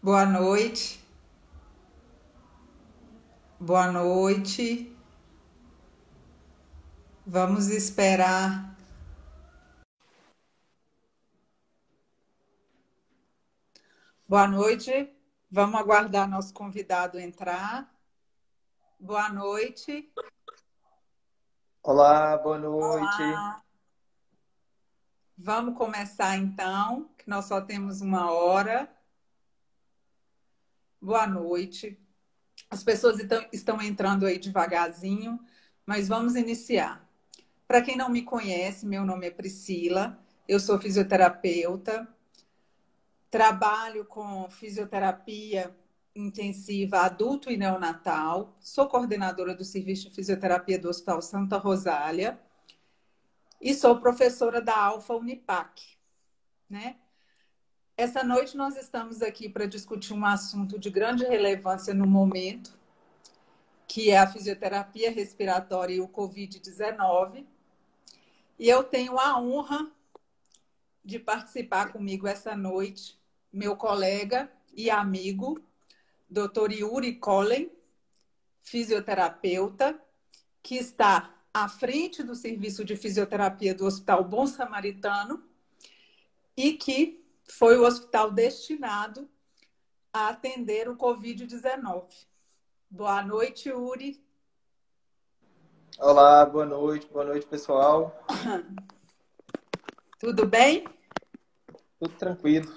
Boa noite, boa noite. Vamos esperar. Boa noite. Vamos aguardar nosso convidado entrar. Boa noite. Olá, boa noite. Olá. Vamos começar então, que nós só temos uma hora. Boa noite. As pessoas estão entrando aí devagarzinho, mas vamos iniciar. Para quem não me conhece, meu nome é Priscila, eu sou fisioterapeuta. Trabalho com fisioterapia intensiva adulto e neonatal. Sou coordenadora do serviço de fisioterapia do Hospital Santa Rosália e sou professora da Alfa Unipac, né? Essa noite nós estamos aqui para discutir um assunto de grande relevância no momento, que é a fisioterapia respiratória e o Covid-19. E eu tenho a honra de participar comigo essa noite, meu colega e amigo, Dr. Yuri Collen, fisioterapeuta, que está à frente do serviço de fisioterapia do Hospital Bom Samaritano e que foi o hospital destinado a atender o Covid-19. Boa noite, Yuri. Olá, boa noite, pessoal. Tudo bem? Tudo tranquilo,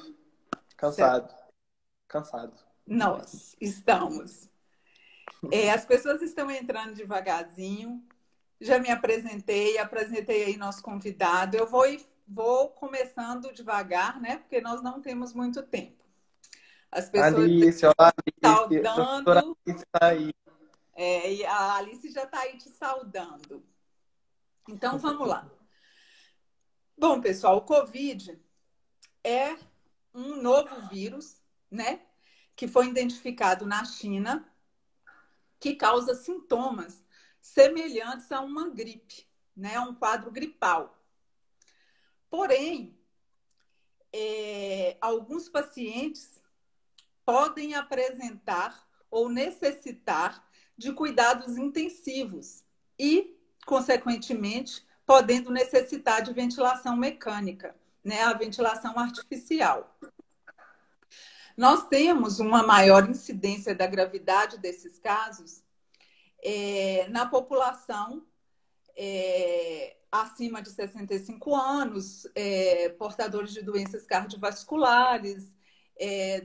cansado, cansado. Nós estamos. As pessoas estão entrando devagarzinho. Já me apresentei aí nosso convidado. Eu vou começando devagar, né? Porque nós não temos muito tempo. As pessoas Alice, olá, Alice. Professora saudando, Alice está aí. e a Alice já está aí te saudando. Então vamos lá. Bom, pessoal, o Covid é um novo vírus, né? Que foi identificado na China, que causa sintomas semelhantes a uma gripe, né? Um quadro gripal. Porém, alguns pacientes podem apresentar ou necessitar de cuidados intensivos e, consequentemente, podendo necessitar de ventilação mecânica, né? A ventilação artificial. Nós temos uma maior incidência da gravidade desses casos na população acima de 65 anos, portadores de doenças cardiovasculares,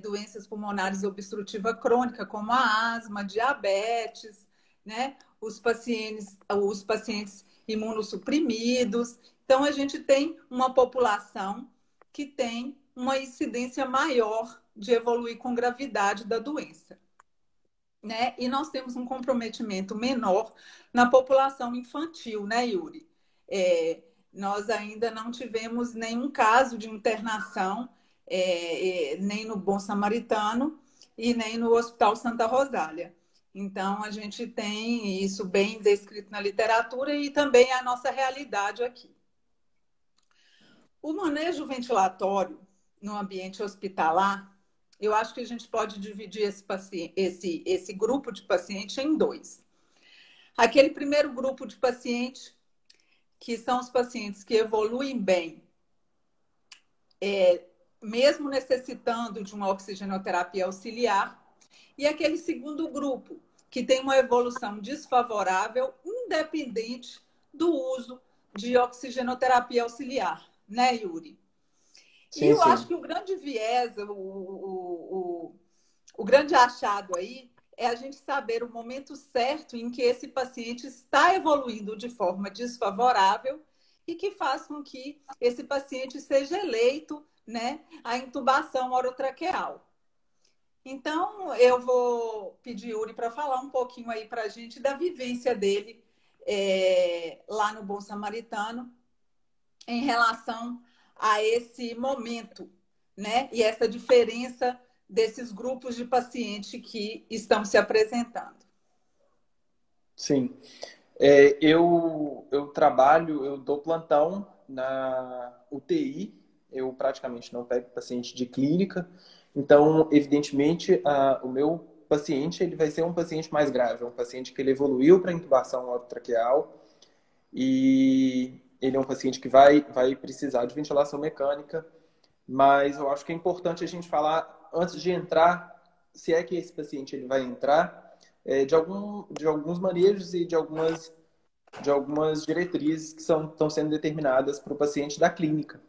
doenças pulmonares obstrutiva crônica, como a asma, diabetes, né? Os pacientes imunossuprimidos. Então, a gente tem uma população que tem uma incidência maior de evoluir com gravidade da doença, né? E nós temos um comprometimento menor na população infantil, né, Yuri? Nós ainda não tivemos nenhum caso de internação, nem no Bom Samaritano e nem no Hospital Santa Rosália. Então, a gente tem isso bem descrito na literatura e também a nossa realidade aqui. O manejo ventilatório no ambiente hospitalar, eu acho que a gente pode dividir esse grupo de pacientes em dois. Aquele primeiro grupo de pacientes, que são os pacientes que evoluem bem, mesmo necessitando de uma oxigenoterapia auxiliar, e aquele segundo grupo, que tem uma evolução desfavorável, independente do uso de oxigenoterapia auxiliar, né, Yuri? E Sim, eu acho sim. que o grande viés, o grande achado aí é a gente saber o momento certo em que esse paciente está evoluindo de forma desfavorável e que faz com que esse paciente seja eleito, né, a intubação orotraqueal. Então, eu vou pedir Yuri para falar um pouquinho aí para a gente da vivência dele lá no Bom Samaritano em relação a esse momento, né? E essa diferença desses grupos de pacientes que estão se apresentando. Sim. Eu dou plantão na UTI. Eu praticamente não pego paciente de clínica. Então, evidentemente, o meu paciente ele vai ser um paciente mais grave, um paciente que ele evoluiu para intubação orotraqueal e ele é um paciente que vai precisar de ventilação mecânica, mas eu acho que é importante a gente falar, antes de entrar, se é que esse paciente ele vai entrar, de alguns manejos e de algumas diretrizes que estão sendo determinadas para o paciente da clínica,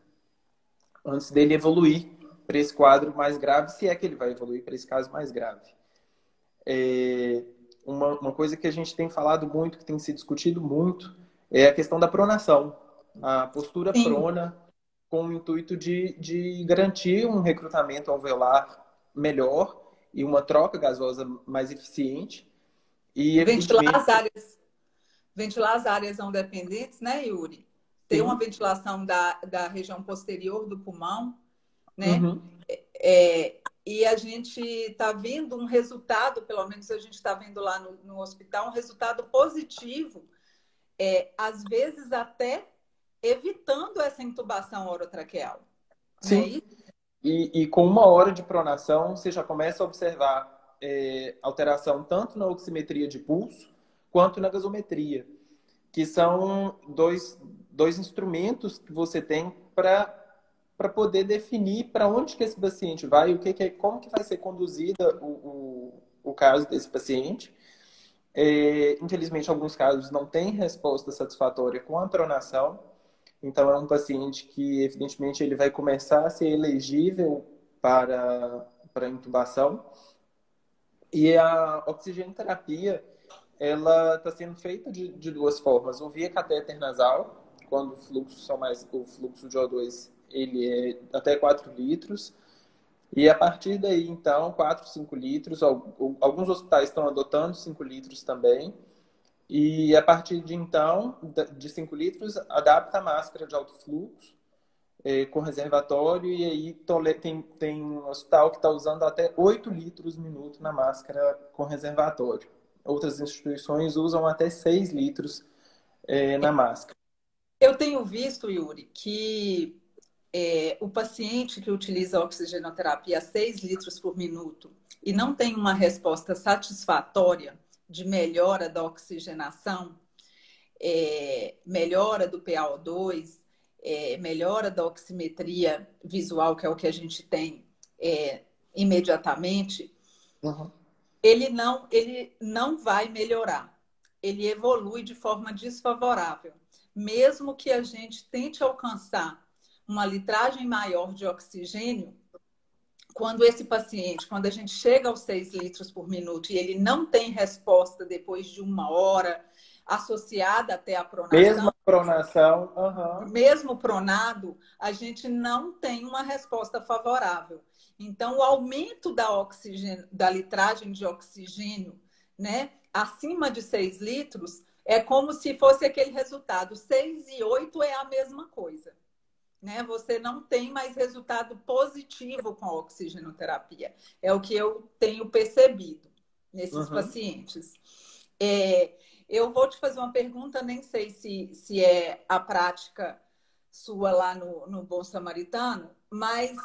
antes dele evoluir para esse quadro mais grave, se é que ele vai evoluir para esse caso mais grave. Uma coisa que a gente tem falado muito, que tem se discutido muito, é a questão da pronação. A postura Sim. prona com o intuito de garantir um recrutamento alveolar melhor e uma troca gasosa mais eficiente. E, Ventilar evidentemente, ventilar as áreas não dependentes, né, Yuri? Ter uma sim. ventilação da região posterior do pulmão, né? Uhum. E a gente está vendo um resultado, pelo menos a gente está vendo lá no hospital, um resultado positivo, às vezes até evitando essa intubação orotraqueal, né? Sim. E com 1 hora de pronação, você já começa a observar alteração tanto na oximetria de pulso quanto na gasometria, que são dois instrumentos que você tem para poder definir para onde que esse paciente vai, como que vai ser conduzida o caso desse paciente. Infelizmente, alguns casos não têm resposta satisfatória com a pronação, então é um paciente que, evidentemente, ele vai começar a ser elegível para intubação. E a oxigenoterapia, ela está sendo feita de duas formas. Ou via catéter nasal, quando o fluxo de O2 ele é até 4 litros. E a partir daí, então, 4, 5 litros. Alguns hospitais estão adotando 5 litros também. E a partir de então, de 5 litros, adapta a máscara de alto fluxo com reservatório. E aí tem um hospital que está usando até 8 litros minuto na máscara com reservatório. Outras instituições usam até 6 litros na máscara. Eu tenho visto, Yuri, que o paciente que utiliza a oxigenoterapia a 6 litros por minuto e não tem uma resposta satisfatória de melhora da oxigenação, melhora do PaO2, melhora da oximetria visual, que é o que a gente tem imediatamente, Uhum. ele não vai melhorar. Ele evolui de forma desfavorável. Mesmo que a gente tente alcançar uma litragem maior de oxigênio, quando a gente chega aos 6 litros por minuto e ele não tem resposta depois de 1 hora, associada até à pronação, Mesma pronação, uhum. mesmo pronado, a gente não tem uma resposta favorável. Então, o aumento da litragem de oxigênio, né, acima de 6 litros, é como se fosse aquele resultado. 6 e 8 é a mesma coisa. Né? Você não tem mais resultado positivo com a oxigenoterapia. É o que eu tenho percebido nesses pacientes. Eu vou te fazer uma pergunta, nem sei se é a prática sua lá no Bom Samaritano, mas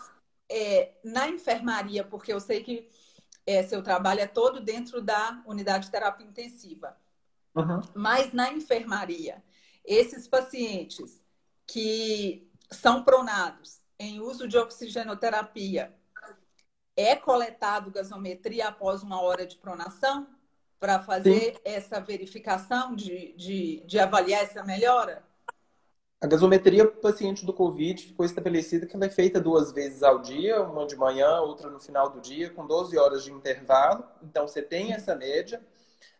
na enfermaria, porque eu sei que seu trabalho é todo dentro da unidade de terapia intensiva, mas na enfermaria, esses pacientes que são pronados em uso de oxigenoterapia, é coletado gasometria após 1 hora de pronação para Sim. fazer essa verificação de avaliar essa melhora? A gasometria para o paciente do COVID ficou estabelecida que ela é feita 2 vezes ao dia, uma de manhã, outra no final do dia, com 12 horas de intervalo. Então, você tem essa média.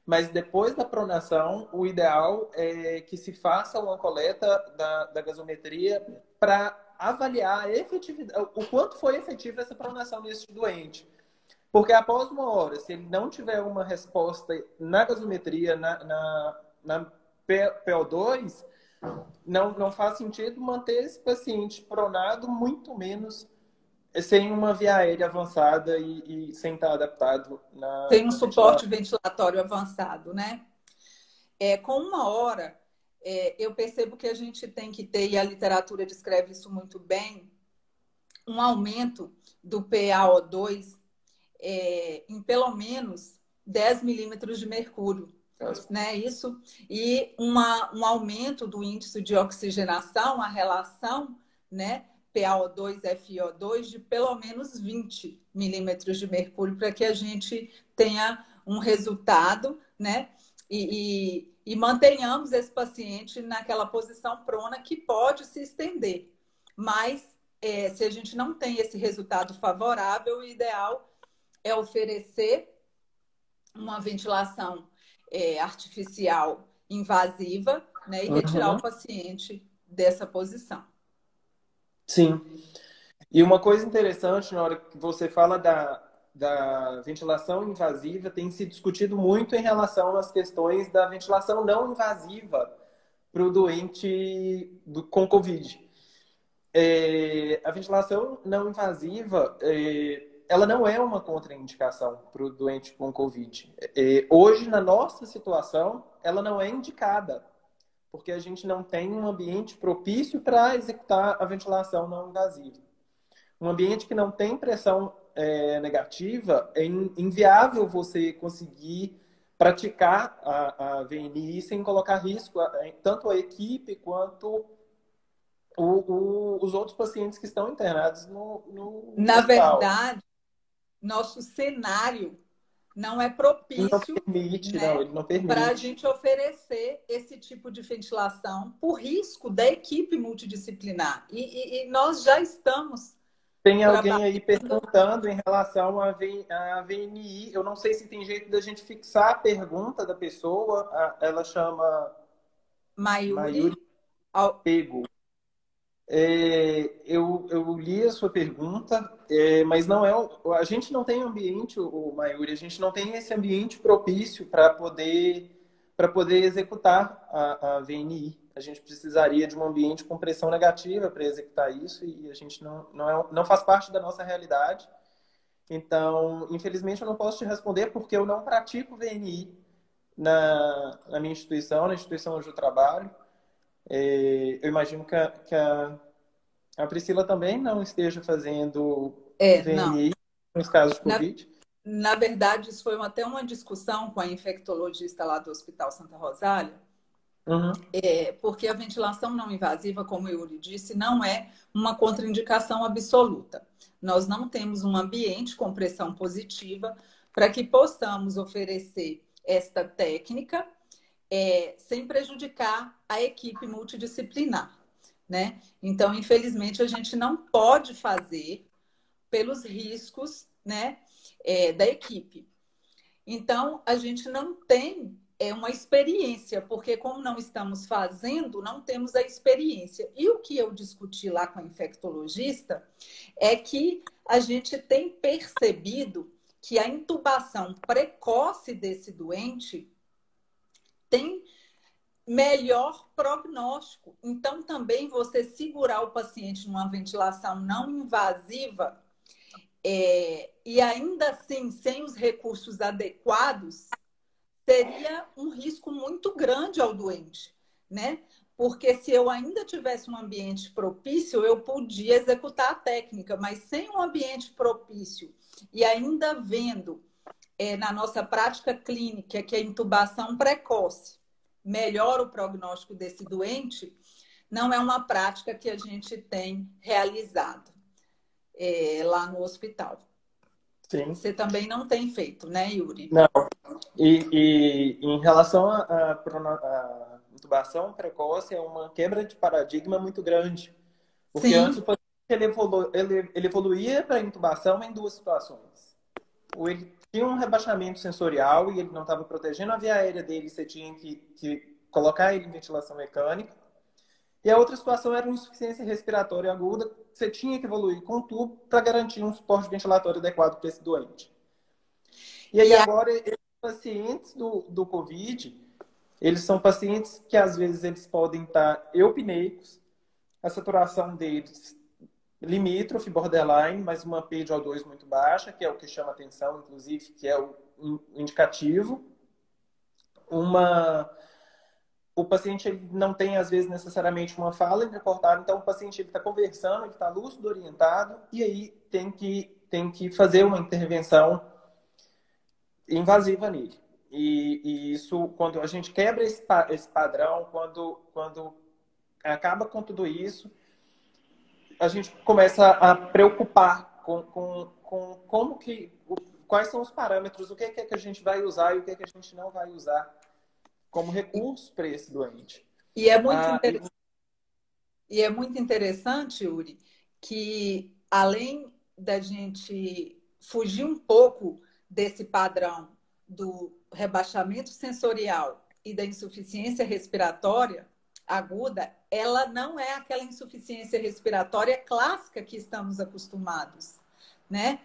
Mas depois da pronação, o ideal é que se faça uma coleta da gasometria para avaliar a efetividade, o quanto foi efetiva essa pronação nesse doente. Porque após 1 hora, se ele não tiver uma resposta na gasometria, na PO2, não faz sentido manter esse paciente pronado, muito menos sem uma via aérea avançada e sem estar adaptado Tem um na ventilação. suporte ventilatório avançado, né? Com 1 hora, eu percebo que a gente tem que ter, e a literatura descreve isso muito bem, um aumento do PaO2 em pelo menos 10 milímetros de mercúrio, né? Isso, e um aumento do índice de oxigenação, a relação, né? PaO2, FiO2 de pelo menos 20 milímetros de mercúrio para que a gente tenha um resultado, né? E mantenhamos esse paciente naquela posição prona que pode se estender. Mas se a gente não tem esse resultado favorável, o ideal é oferecer uma ventilação artificial invasiva, né, e retirar Uhum. o paciente dessa posição. Sim. E uma coisa interessante, na hora que você fala da ventilação invasiva, tem se discutido muito em relação às questões da ventilação não invasiva para o doente com Covid. A ventilação não invasiva, ela não é uma contraindicação para o doente com Covid. Hoje, na nossa situação, ela não é indicada, porque a gente não tem um ambiente propício para executar a ventilação não invasiva. Um ambiente que não tem pressão negativa, é inviável você conseguir praticar a VNI sem colocar risco tanto a equipe quanto os outros pacientes que estão internados no Na hospital. verdade, nosso cenário não é Ele não propício, permite, não, né, ele não para a permite. gente oferecer esse tipo de ventilação por risco da equipe multidisciplinar. E nós já estamos Tem alguém aí trabalhando. perguntando em relação à VNI. Eu não sei se tem jeito da gente fixar a pergunta da pessoa. Ela chama Mayuri, Mayuri Pego. Eu li a sua pergunta, mas não é. A gente não tem ambiente, o Mayuri, a gente não tem esse ambiente propício para poder executar a VNI. A gente precisaria de um ambiente com pressão negativa para executar isso e a gente não faz parte da nossa realidade. Então, infelizmente, eu não posso te responder porque eu não pratico VNI na minha instituição, na instituição onde eu trabalho. Eu imagino que a Priscila também não esteja fazendo não. VNI nos casos de Na, Covid. na verdade, isso foi até uma discussão com a infectologista lá do Hospital Santa Rosália, Uhum. porque a ventilação não invasiva, como eu lhe disse, não é uma contraindicação absoluta. Nós não temos um ambiente com pressão positiva para que possamos oferecer esta técnica sem prejudicar a equipe multidisciplinar, né? Então, infelizmente, a gente não pode fazer pelos riscos, né, da equipe. Então, a gente não tem uma experiência, porque como não estamos fazendo, não temos a experiência. E o que eu discuti lá com a infectologista é que a gente tem percebido que a intubação precoce desse doente tem melhor prognóstico. Então, também você segurar o paciente numa ventilação não invasiva e ainda assim sem os recursos adequados, seria um risco muito grande ao doente, né? Porque se eu ainda tivesse um ambiente propício, eu podia executar a técnica, mas sem um ambiente propício e ainda vendo na nossa prática clínica que a intubação precoce melhora o prognóstico desse doente, não é uma prática que a gente tem realizado lá no hospital. Sim. Você também não tem feito, né, Yuri? Não. E em relação à intubação precoce, é uma quebra de paradigma muito grande. Porque antes o Sim, paciente ele evoluía para a intubação em duas situações. Ou ele tinha um rebaixamento sensorial e ele não estava protegendo a via aérea dele, você tinha que colocar ele em ventilação mecânica. E a outra situação era uma insuficiência respiratória aguda, você tinha que evoluir com o tubo para garantir um suporte ventilatório adequado para esse doente. E aí e agora, esses pacientes do COVID, eles são pacientes que às vezes eles podem estar eupneicos, a saturação deles limítrofe, borderline, mas uma P de O2 muito baixa, que é o que chama atenção, inclusive, que é o indicativo. O paciente ele não tem, às vezes, necessariamente uma fala entrecortada, então o paciente está conversando, ele está lúcido, orientado, e aí tem que tem que fazer uma intervenção invasiva nele. E isso, quando a gente quebra esse padrão, quando acaba com tudo isso, a gente começa a preocupar com como que, quais são os parâmetros, o que é que a gente vai usar e o que é que a gente não vai usar como recurso para esse doente. E é muito interessante. E é muito interessante, Yuri, que além da gente fugir um pouco desse padrão do rebaixamento sensorial e da insuficiência respiratória aguda, ela não é aquela insuficiência respiratória clássica que estamos acostumados, né?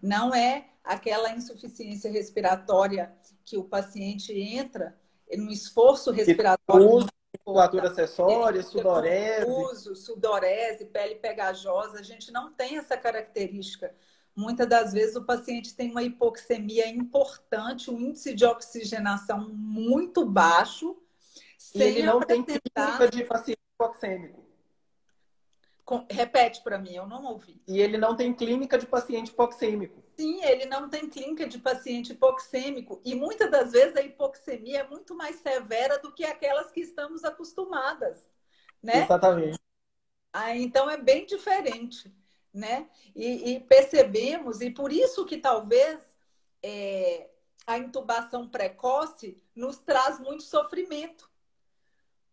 Não é aquela insuficiência respiratória que o paciente entra no esforço respiratório. Musculatura acessória, sudorese. Sudorese, pele pegajosa, a gente não tem essa característica. Muitas das vezes o paciente tem uma hipoxemia importante, um índice de oxigenação muito baixo, e ele não tem apresentar... clínica de paciente hipoxêmico. Repete para mim, eu não ouvi. E ele não tem clínica de paciente hipoxêmico. Sim, ele não tem clínica de paciente hipoxêmico. E muitas das vezes a hipoxemia é muito mais severa do que aquelas que estamos acostumadas, né? Exatamente. Então é bem diferente, né? E percebemos, e por isso que talvez a intubação precoce nos traz muito sofrimento.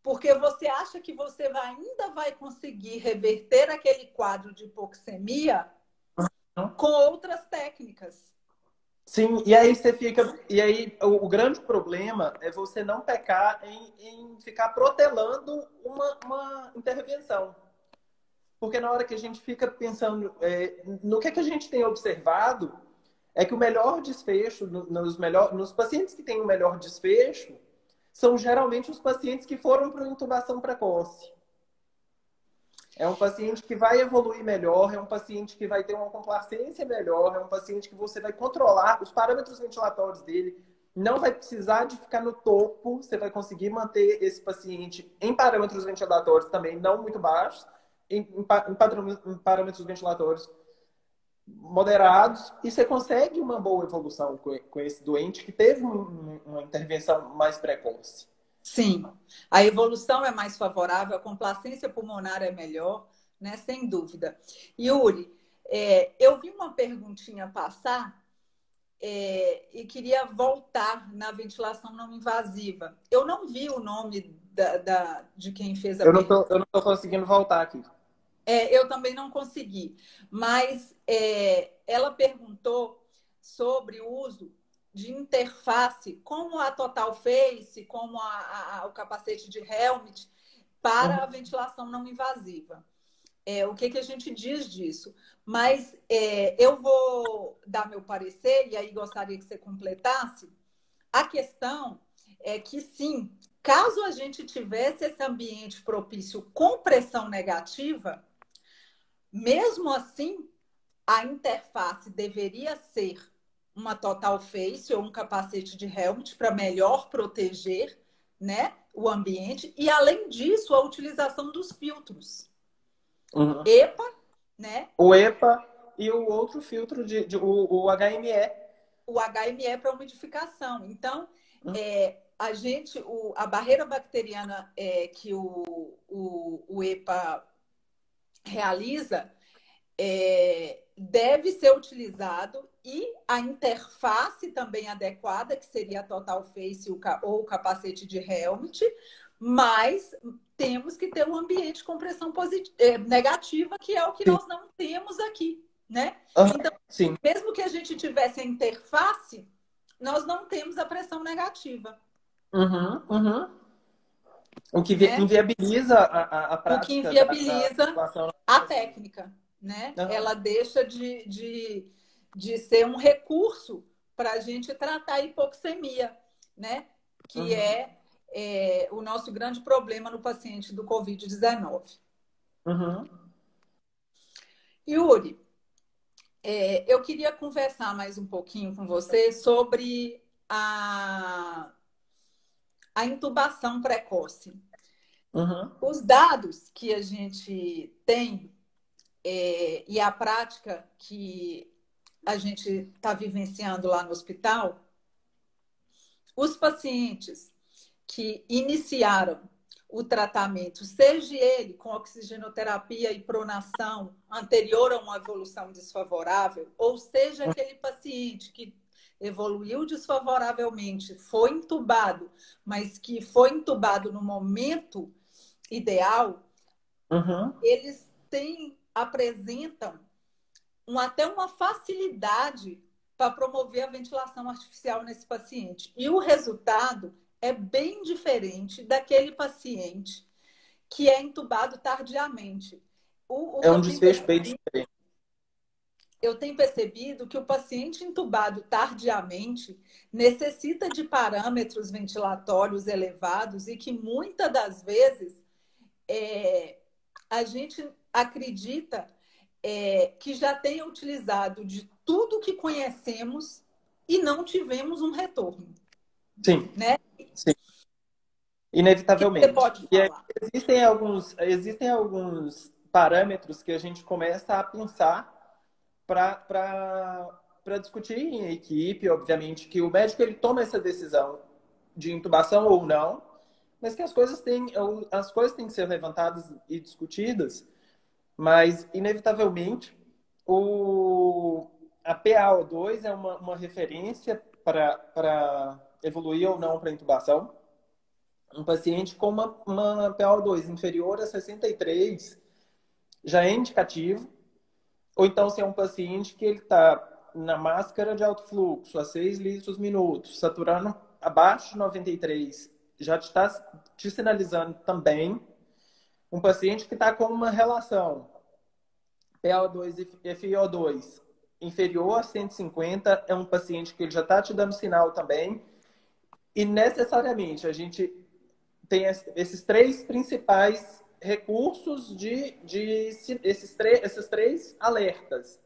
Porque você acha que você ainda vai conseguir reverter aquele quadro de hipoxemia com outras técnicas. Sim, e aí você fica. E aí o grande problema é você não pecar em ficar protelando uma intervenção. Porque na hora que a gente fica pensando no que a gente tem observado, é que o melhor desfecho, nos pacientes que têm o melhor desfecho, são geralmente os pacientes que foram para uma intubação precoce. É um paciente que vai evoluir melhor, é um paciente que vai ter uma complacência melhor, é um paciente que você vai controlar os parâmetros ventilatórios dele, não vai precisar de ficar no topo, você vai conseguir manter esse paciente em parâmetros ventilatórios também não muito baixos, em parâmetros ventilatórios moderados, e você consegue uma boa evolução com esse doente que teve uma intervenção mais precoce. Sim, a evolução é mais favorável, a complacência pulmonar é melhor, né? Sem dúvida. Yuri, eu vi uma perguntinha passar e queria voltar na ventilação não invasiva. Eu não vi o nome de quem fez a pergunta. Eu não estou conseguindo voltar aqui. Eu também não consegui, mas ela perguntou sobre o uso de interface, como a Total Face, como o capacete de Helmet, para a ventilação não invasiva. O que a gente diz disso? Mas eu vou dar meu parecer, e aí gostaria que você completasse. A questão é que, sim, caso a gente tivesse esse ambiente propício com pressão negativa, mesmo assim, a interface deveria ser uma Total Face ou um capacete de Helmet para melhor proteger, né, o ambiente. E, além disso, a utilização dos filtros. EPA, né? O EPA e o outro filtro, o HME. O HME para umidificação. Então, a barreira bacteriana que o EPA realiza deve ser utilizado, e a interface também adequada, que seria a Total Face ou o capacete de Helmet, mas temos que ter um ambiente com pressão negativa, que é o que nós não temos aqui, né? Então, sim. Mesmo que a gente tivesse a interface, nós não temos a pressão negativa. O que inviabiliza a prática. O que inviabiliza a técnica, né? Ela deixa de ser um recurso para a gente tratar a hipoxemia, né? Que é o nosso grande problema no paciente do Covid-19. Yuri, eu queria conversar mais um pouquinho com você sobre a intubação precoce. Os dados que a gente tem e a prática que a gente está vivenciando lá no hospital, os pacientes que iniciaram o tratamento, seja ele com oxigenoterapia e pronação anterior a uma evolução desfavorável, ou seja aquele paciente que evoluiu desfavoravelmente, foi entubado, mas que foi entubado no momento ideal, eles apresentam até uma facilidade para promover a ventilação artificial nesse paciente. E o resultado é bem diferente daquele paciente que é entubado tardiamente. É um desfecho bem diferente. Eu tenho percebido que o paciente entubado tardiamente necessita de parâmetros ventilatórios elevados e que muitas das vezes a gente acredita que já tenha utilizado de tudo que conhecemos e não tivemos um retorno. Sim. Né? Sim. Inevitavelmente. Você pode falar? E existem alguns parâmetros que a gente começa a pensar para discutir em equipe, obviamente, que o médico ele toma essa decisão de intubação ou não, mas que as coisas têm que ser levantadas e discutidas, mas, inevitavelmente, a PaO2 é uma referência para evoluir ou não para intubação. Um paciente com uma PaO2 inferior a 63 já é indicativo. Ou então, se é um paciente que ele está na máscara de alto fluxo a 6 litros minutos, saturando abaixo de 93, já está te sinalizando também. Um paciente que está com uma relação PaO2 e FiO2 inferior a 150 é um paciente que ele já está te dando sinal também. E necessariamente a gente tem esses três principais recursos esses três alertas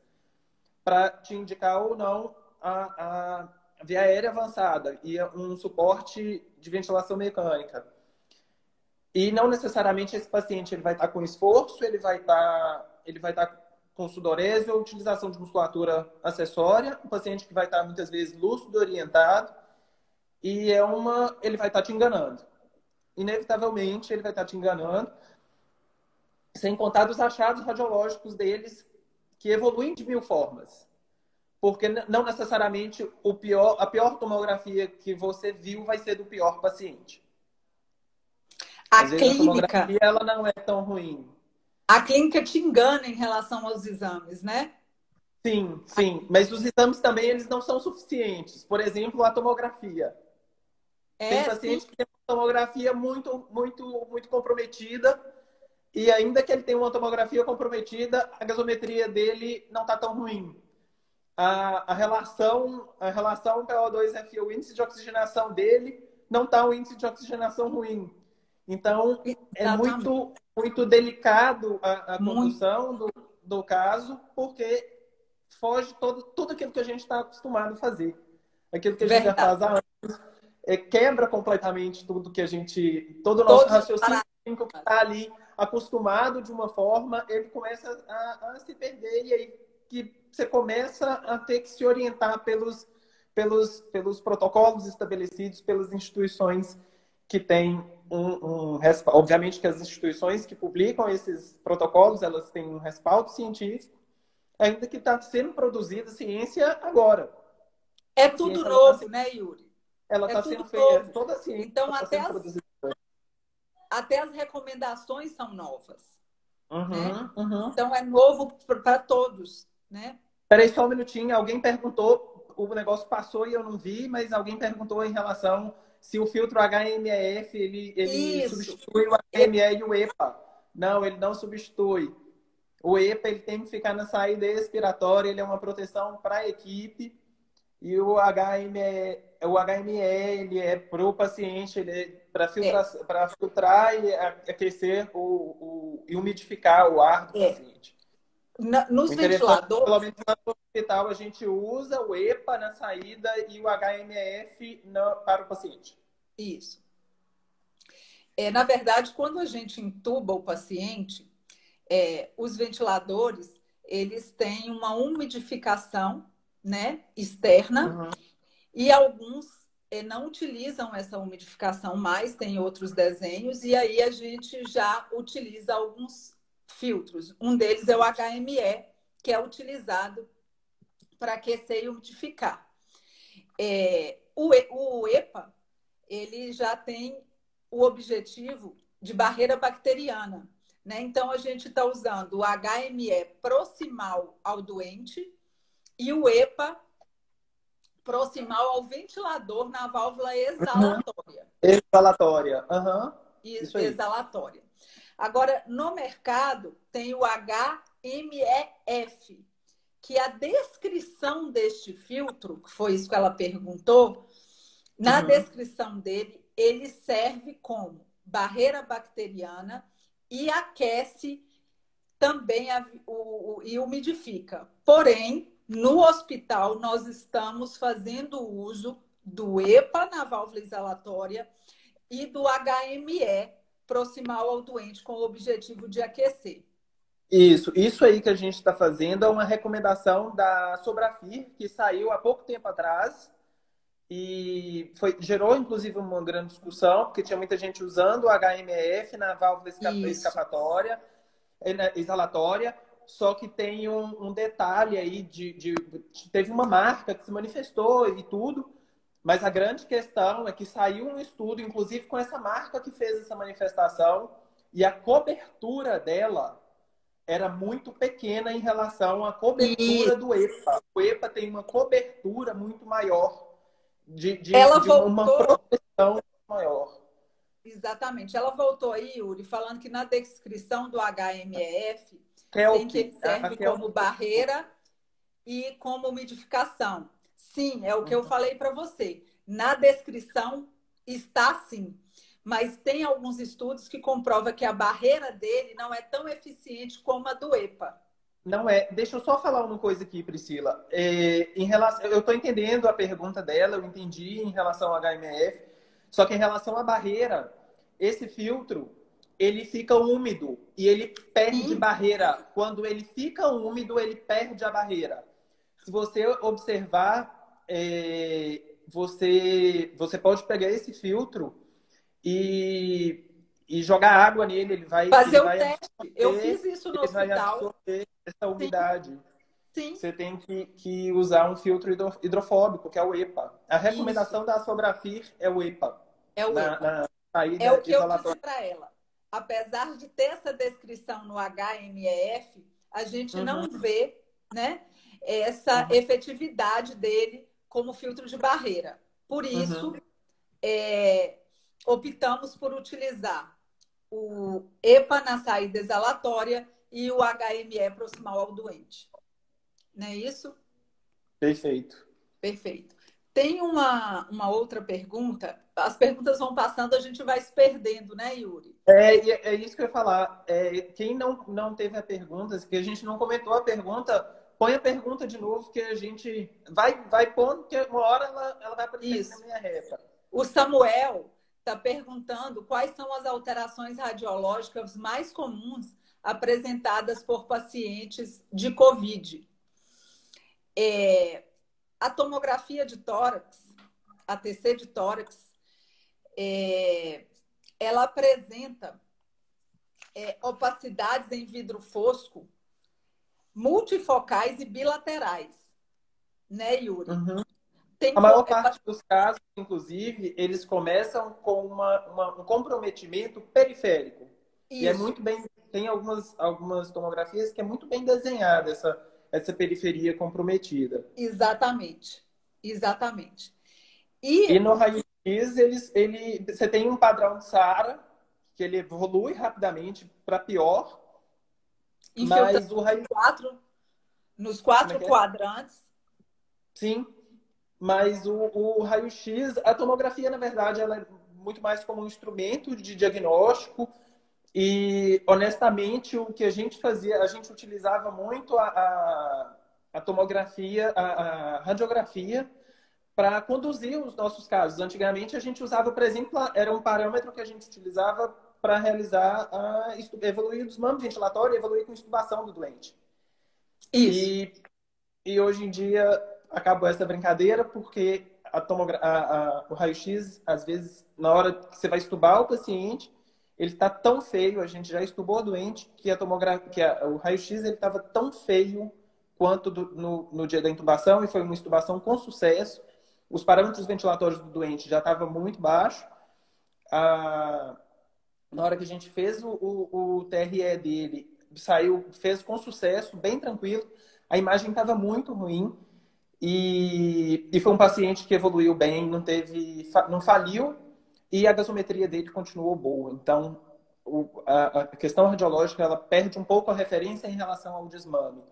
para te indicar ou não a via aérea avançada e um suporte de ventilação mecânica. E não necessariamente esse paciente ele vai estar com esforço, ele vai estar com sudorese ou utilização de musculatura acessória, um paciente que vai estar muitas vezes lúcido, orientado, e ele vai estar te enganando. Inevitavelmente ele vai estar te enganando, sem contar dos achados radiológicos deles que evoluem de 1000 formas. Porque não necessariamente a pior tomografia que você viu vai ser do pior paciente. Às vezes a tomografia ela não é tão ruim. A clínica te engana em relação aos exames, né? Sim, sim. Mas os exames também eles não são suficientes. Por exemplo, a tomografia. Tem paciente que tem uma tomografia muito, muito, muito comprometida e ainda que ele tenha uma tomografia comprometida, a gasometria dele não está tão ruim. A relação PO2-FO, o índice de oxigenação dele não está um índice de oxigenação ruim. Então, é muito, muito delicado a condução do caso, porque foge tudo aquilo que a gente está acostumado a fazer. Aquilo que a gente já faz há anos, quebra completamente todo o nosso raciocínio que está ali acostumado de uma forma, ele começa a se perder e aí que você começa a ter que se orientar pelos protocolos estabelecidos pelas instituições que têm obviamente que as instituições que publicam esses protocolos, elas têm um respaldo científico, ainda que está sendo produzida ciência agora. É tudo novo, né, Yuri? Ela está sendo feita, toda a ciência então, está sendo produzida. Até as recomendações são novas. Né? Uhum. Então, é novo para todos, né? Peraí só um minutinho, alguém perguntou, o negócio passou e eu não vi, mas alguém perguntou em relação se o filtro HMEF ele substitui o HME e o EPA. Não, ele não substitui. O EPA ele tem que ficar na saída expiratória, ele é uma proteção para a equipe, e o HME ele é para o paciente, ele é para filtrar e aquecer e umidificar o ar do paciente. Nos ventiladores... Pelo menos no hospital a gente usa o EPA na saída e o HMF para o paciente. Isso. Na verdade, quando a gente intuba o paciente, os ventiladores eles têm uma umidificação né, externa, Uhum. e alguns não utilizam essa umidificação mais, tem outros desenhos, e aí a gente já utiliza alguns filtros. Um deles é o HME, que é utilizado para aquecer e umidificar. O EPA, ele já tem o objetivo de barreira bacteriana, né? Então, a gente está usando o HME proximal ao doente e o EPA proximal ao ventilador na válvula Uhum. exalatória. Exalatória. Uhum. Isso aí. Exalatória. Agora, no mercado, tem o HMEF, que a descrição deste filtro, que foi isso que ela perguntou, na Uhum. descrição dele, ele serve como barreira bacteriana e aquece também e umidifica. Porém, no hospital, nós estamos fazendo uso do EPA na válvula exalatória e do HME proximal ao doente com o objetivo de aquecer. Isso aí que a gente está fazendo é uma recomendação da Sobrafir, que saiu há pouco tempo atrás e gerou, inclusive, uma grande discussão, porque tinha muita gente usando o HMF na válvula Isso. escapatória, exalatória, só que tem um detalhe aí teve uma marca que se manifestou e tudo, mas a grande questão é que saiu um estudo, inclusive com essa marca que fez essa manifestação, e a cobertura dela era muito pequena em relação à E cobertura do EPA. O EPA tem uma cobertura muito maior, ela de uma voltou, proteção maior. exatamente, ela voltou aí, Yuri, falando que na descrição do HMEF tem Kelp, que ele a serve Kelp. como barreira e como umidificação. Sim, é o que eu falei para você. Na descrição está assim, mas tem alguns estudos que comprovam que a barreira dele não é tão eficiente como a do EPA. Não é. Deixa eu só falar uma coisa aqui, Priscila. Em relação, eu estou entendendo a pergunta dela, eu entendi em relação ao HMF, só que em relação à barreira, esse filtro ele fica úmido e ele perde Sim, barreira. Quando ele fica úmido, ele perde a barreira. Se você observar, você pode pegar esse filtro e, e jogar água nele, ele fazer o vai teste. Eu absorver, fiz isso no ele vai hospital. absorver essa Sim, umidade. sim, Você tem que usar um filtro hidrofóbico, que é o EPA. A isso. recomendação da Sobrafir é o EPA, É o EPA. na É o saída que eu disse exalatória. para ela. Apesar de ter essa descrição no HMEF, a gente Uhum, não vê, né, essa uhum, efetividade dele como filtro de barreira. Por isso, uhum. é, optamos por utilizar o EPA na saída exalatória e o HME proximal ao doente. Não é isso? Perfeito. Perfeito. Tem uma outra pergunta. As perguntas vão passando, a gente vai se perdendo, né, Yuri? É isso que eu ia falar. Quem não teve a pergunta, que a gente não comentou a pergunta, põe a pergunta de novo, que a gente vai pondo, que uma hora ela vai aparecer aqui na Isso. minha reta. O Samuel está perguntando quais são as alterações radiológicas mais comuns apresentadas por pacientes de COVID. A tomografia de tórax, a TC de tórax, ela apresenta opacidades em vidro fosco multifocais e bilaterais, né, Yuri? Uhum. Tem, A maior parte dos casos, inclusive, eles começam com um comprometimento periférico. E é isso, muito bem. Tem algumas tomografias que é muito bem desenhada essa periferia comprometida. exatamente. Exatamente. E E no raio-x, você tem um padrão de SARA, que ele evolui rapidamente para pior, infiltração mas o raio. nos Como é quatro que é? quadrantes. Sim, mas o raio-x, a tomografia, na verdade, ela é muito mais como um instrumento de diagnóstico. E, honestamente, o que a gente fazia, a gente utilizava muito a tomografia, a radiografia, para conduzir os nossos casos. Antigamente, a gente usava, por exemplo, era um parâmetro que a gente utilizava para realizar evoluir dos mamas ventilatórios e evoluir com intubação do doente. Isso. E, e hoje em dia, acabou essa brincadeira porque o raio-x, às vezes, na hora que você vai estubar o paciente, ele está tão feio, a gente já estubou a doente, que a tomografia, o raio-x ele estava tão feio quanto no dia da intubação, e foi uma intubação com sucesso. Os parâmetros ventilatórios do doente já estavam muito baixos. Na hora que a gente fez o TRE dele, fez com sucesso, bem tranquilo. A imagem estava muito ruim. E foi um paciente que evoluiu bem, não faliu, e a gasometria dele continuou boa. Então, a questão radiológica, ela perde um pouco a referência em relação ao desmame.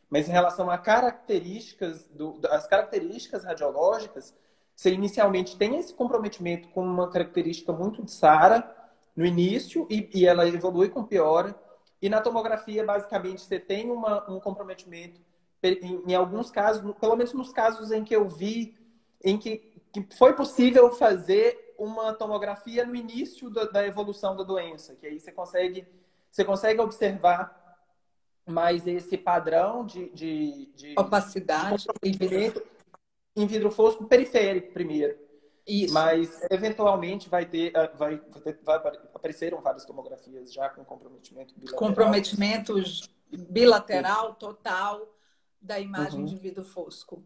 Mas em relação a características, as características radiológicas, você inicialmente tem esse comprometimento com uma característica muito de SARA no início, e ela evolui com piora. E na tomografia, basicamente, você tem um comprometimento em alguns casos, pelo menos nos casos em que eu vi, em que foi possível fazer uma tomografia no início da evolução da doença, que aí você consegue observar mais esse padrão de Opacidade. comprometimento em vidro fosco periférico primeiro. Isso. Mas, eventualmente, vai apareceram várias tomografias já com comprometimento bilateral. Comprometimentos bilateral, total, da imagem de vidro fosco.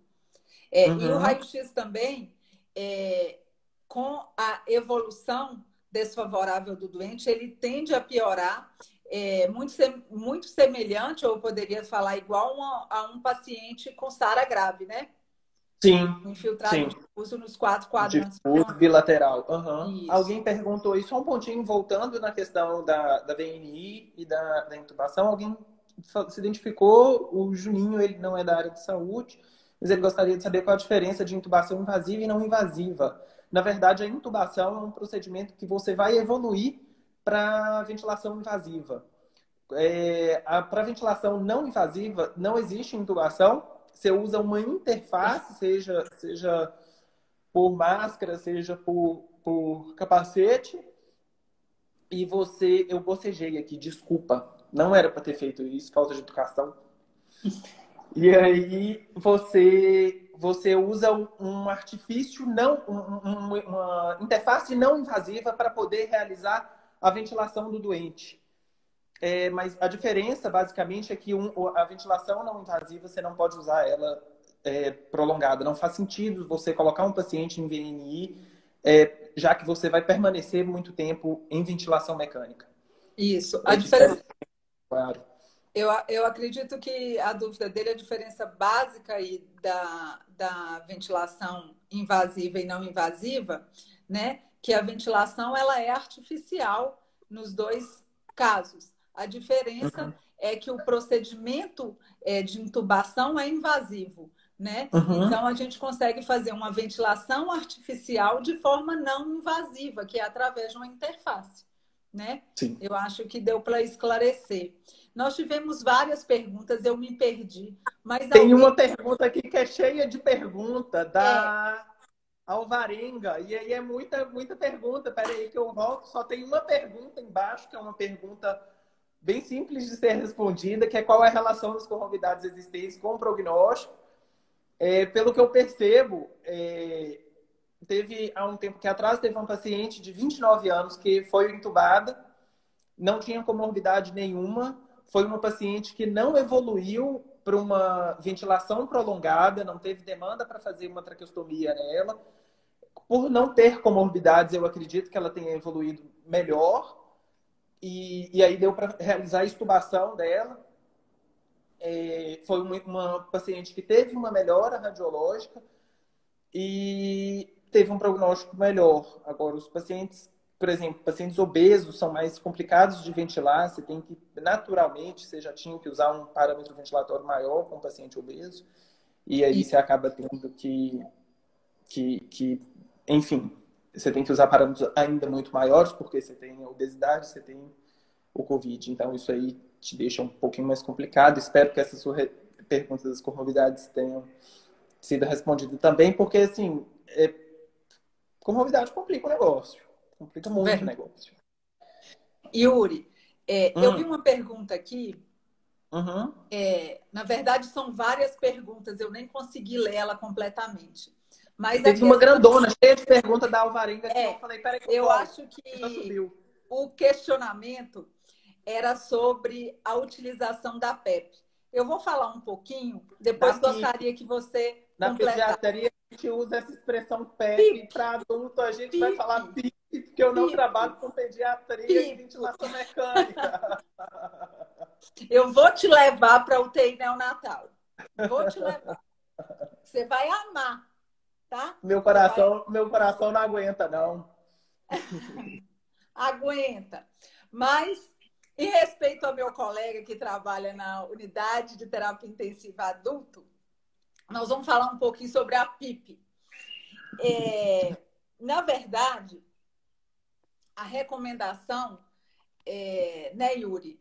E o raio-x também, com a evolução desfavorável do doente, ele tende a piorar, muito semelhante, ou eu poderia falar igual a um paciente com SARA grave, né? Sim. Infiltrado difuso nos 4 quadrantes. Difuso bilateral. Alguém perguntou isso, só um pontinho, voltando na questão da VNI e da intubação. Alguém se identificou, o Juninho, ele não é da área de saúde, mas ele gostaria de saber qual a diferença de intubação invasiva e não invasiva. Na verdade, a intubação é um procedimento que você vai evoluir para ventilação invasiva. Para ventilação não invasiva, não existe intubação. Você usa uma interface, seja por máscara, seja por capacete. E eu bocejei aqui, desculpa. Não era para ter feito isso, falta de educação. E aí você usa um artifício, uma interface não invasiva para poder realizar a ventilação do doente. Mas a diferença, basicamente, é que a ventilação não invasiva, você não pode usar ela prolongada. Não faz sentido você colocar um paciente em VNI, já que você vai permanecer muito tempo em ventilação mecânica. Isso. A diferença... Claro. Eu acredito que a dúvida dele é a diferença básica aí da ventilação invasiva e não invasiva, né? Que a ventilação ela é artificial nos dois casos. A diferença é que o procedimento de intubação é invasivo, né? Então, a gente consegue fazer uma ventilação artificial de forma não invasiva, que é através de uma interface, né? Sim. Eu acho que deu para esclarecer. Nós tivemos várias perguntas, eu me perdi. Mas tem uma pergunta aqui que é cheia de pergunta, da Alvarenga. E aí é muita, muita pergunta. Peraí que eu volto. Só tem uma pergunta embaixo, que é uma pergunta bem simples de ser respondida, que é qual é a relação das comorbidades existentes com o prognóstico. Pelo que eu percebo, há um tempo que atrás, teve uma paciente de 29 anos que foi intubada, não tinha comorbidade nenhuma, foi uma paciente que não evoluiu para uma ventilação prolongada, não teve demanda para fazer uma traqueostomia nela. Por não ter comorbidades, eu acredito que ela tenha evoluído melhor. E aí deu para realizar a extubação dela. Foi uma paciente que teve uma melhora radiológica e teve um prognóstico melhor. Agora, os pacientes, por exemplo, pacientes obesos são mais complicados de ventilar. Você tem que, naturalmente, você já tinha que usar um parâmetro ventilatório maior com o paciente obeso. E aí você acaba tendo que enfim, você tem que usar parâmetros ainda muito maiores, porque você tem a obesidade, você tem o Covid. Então, isso aí te deixa um pouquinho mais complicado. Espero que essas perguntas das comorbidades tenham sido respondidas também, porque, assim, comorbidade complica o negócio. Complica muito o negócio. Yuri, eu vi uma pergunta aqui Uhum. Na verdade, são várias perguntas, eu nem consegui ler ela completamente. Mas a Teve uma questão grandona, cheia de perguntas da Alvarenga aqui. Eu falei, peraí que eu eu volto. acho Já que subiu. o questionamento era sobre a utilização da PEP. Eu vou falar um pouquinho, Da depois PIP. gostaria que você Na completasse. pediatria, a gente usa essa expressão PEP. PIP, Para adulto, a gente vai falar PIP, PIP, porque eu não PIP, trabalho com pediatria e PIP. ventilação mecânica. Eu vou te levar para a UTI neonatal. Vou te levar. Você vai amar, tá? Você vai Meu coração não aguenta, não. aguenta. Mas, em respeito ao meu colega que trabalha na unidade de terapia intensiva adulto, nós vamos falar um pouquinho sobre a PIP. Na verdade, a recomendação, né, Yuri,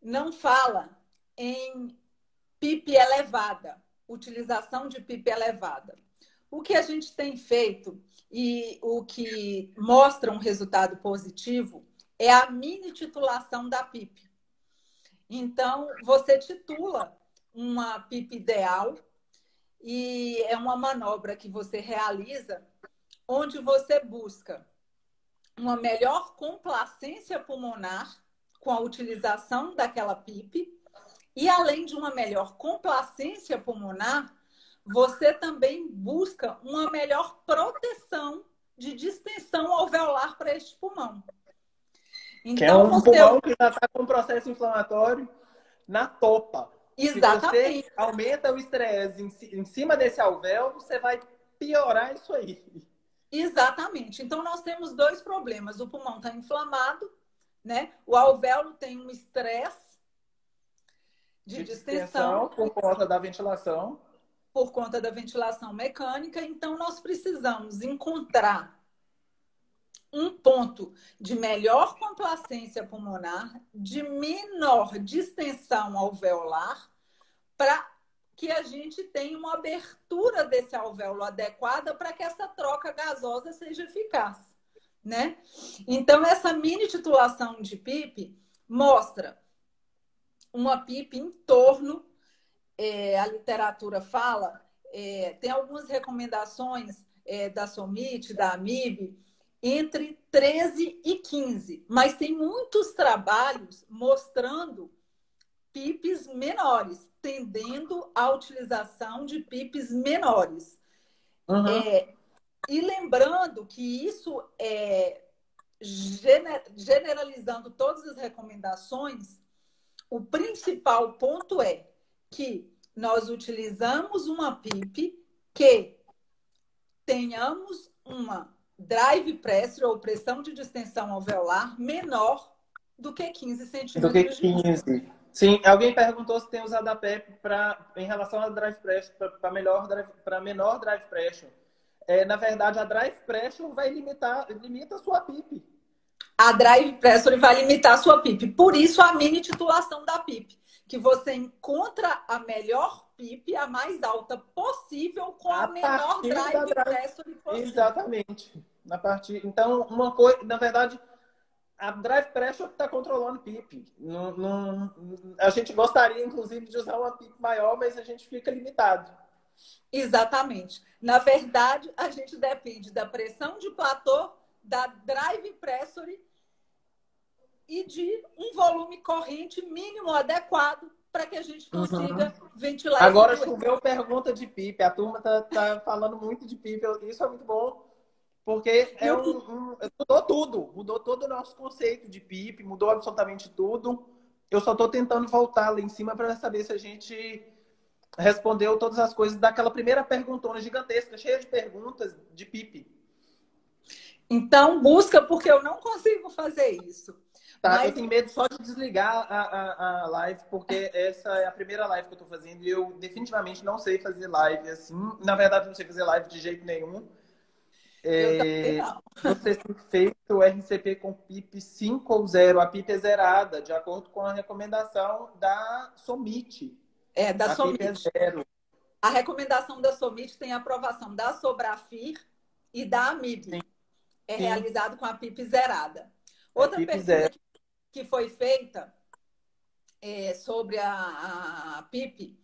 não fala em PIP elevada, utilização de PIP elevada. O que a gente tem feito e o que mostra um resultado positivo é a mini titulação da PIP. Então, você titula uma PIP ideal e é uma manobra que você realiza onde você busca uma melhor complacência pulmonar com a utilização daquela PIP e, além de uma melhor complacência pulmonar, você também busca uma melhor proteção de distensão alveolar para este pulmão. Que é Então, um você... pulmão que já está com um processo inflamatório na topa. Se você Exatamente. aumenta o estresse em cima desse alvéolo, você vai piorar isso aí. Exatamente. Então, nós temos dois problemas. O pulmão está inflamado, né? O alvéolo tem um estresse de De distensão distensão por conta da ventilação. por conta da ventilação mecânica. Então, nós precisamos encontrar um ponto de melhor complacência pulmonar, de menor distensão alveolar, para que a gente tenha uma abertura desse alvéolo adequada para que essa troca gasosa seja eficaz, né? Então, essa mini titulação de PIP mostra uma PIP em torno, a literatura fala, tem algumas recomendações da SOMIT, da AMIB, entre 13 e 15, mas tem muitos trabalhos mostrando PIPs menores, tendendo à utilização de PIPs menores. Uhum. E lembrando que isso generalizando todas as recomendações, o principal ponto é que nós utilizamos uma PIP que tenhamos uma drive pressure ou pressão de distensão alveolar menor do que 15 Do que centímetros de mercúrio. 15. Sim, alguém perguntou se tem usado a PEP em relação ao drive pressure, para menor drive pressure. Na verdade, a drive pressure limita a sua PIP. A drive pressure vai limitar a sua PIP. Por isso, a mini titulação da PIP, que você encontra a melhor PIP, a mais alta possível, com a menor drive pressure possível. Exatamente. Então, uma coisa, na verdade, a drive pressure está controlando PIP. A gente gostaria, inclusive, de usar uma PIP maior, mas a gente fica limitado. Exatamente. Na verdade, a gente depende da pressão de platô, da drive pressure e de um volume corrente mínimo adequado para que a gente consiga ventilar Agora esse doente. choveu pergunta de PIP. A turma tá falando muito de PIP. Isso é muito bom, porque mudou todo o nosso conceito de PIP, mudou absolutamente tudo. Eu só estou tentando voltar lá em cima para saber se a gente respondeu todas as coisas daquela primeira perguntona gigantesca, cheia de perguntas de PIP. Então, busca, porque eu não consigo fazer isso. Tá, Mas... eu tenho medo só de desligar a live, porque essa é a primeira live que eu tô fazendo e eu definitivamente não sei fazer live assim. Na verdade, não sei fazer live de jeito nenhum. Eu também não. Você tem feito o RCP com PIP 5 ou 0. A PIP é zerada, de acordo com a recomendação da SOMIT. Da a PIP é SOMIT. 0. A recomendação da SOMIT tem a aprovação da Sobrafir e da AMIB. Sim. É Sim. realizado com a PIP zerada. Outra PIP pergunta zero. que foi feita sobre a PIP,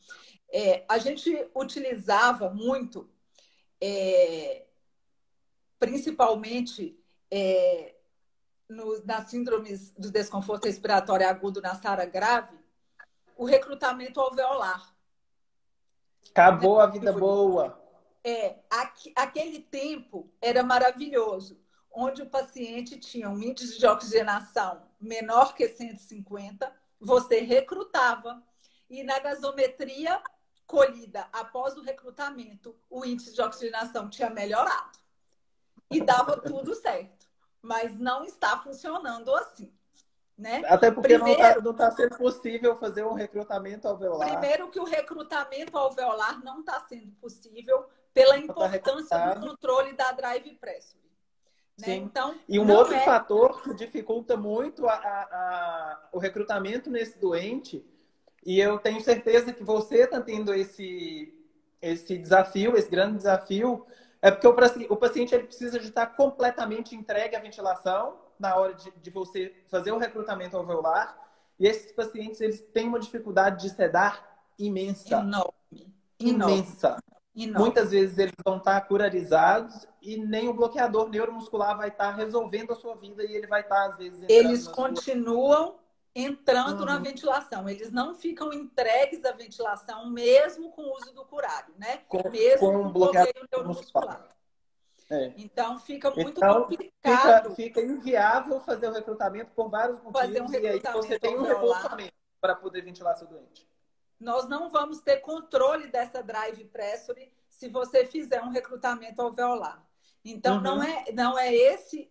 a gente utilizava muito, principalmente nas síndromes do desconforto respiratório agudo na SARA grave, o recrutamento alveolar. Acabou a vida boa. Aquele tempo era maravilhoso, onde o paciente tinha um índice de oxigenação menor que 150, você recrutava, e na gasometria colhida após o recrutamento, o índice de oxigenação tinha melhorado. E dava tudo certo. Mas não está funcionando assim. Né? Até porque não está sendo possível fazer um recrutamento alveolar. Primeiro que o recrutamento alveolar não está sendo possível pela importância do controle da drive pressure. Né? Então, e um outro fator que dificulta muito o recrutamento nesse doente, e eu tenho certeza que você está tendo esse desafio, esse grande desafio, é porque o paciente ele precisa de estar completamente entregue à ventilação na hora de você fazer o recrutamento alveolar. E esses pacientes eles têm uma dificuldade de sedar imensa. Imensa. Muitas vezes eles vão estar curarizados e nem o bloqueador neuromuscular vai estar resolvendo a sua vida e ele vai estar, às vezes, eles continuam entrando na ventilação. Eles não ficam entregues à ventilação mesmo com o uso do curário, né? Mesmo com o bloqueio neuromuscular. Então, fica muito complicado. Fica inviável fazer o recrutamento por vários motivos. E aí você tem um reforçamento para poder ventilar seu doente. Nós não vamos ter controle dessa drive pressure se você fizer um recrutamento alveolar. Então, não é esse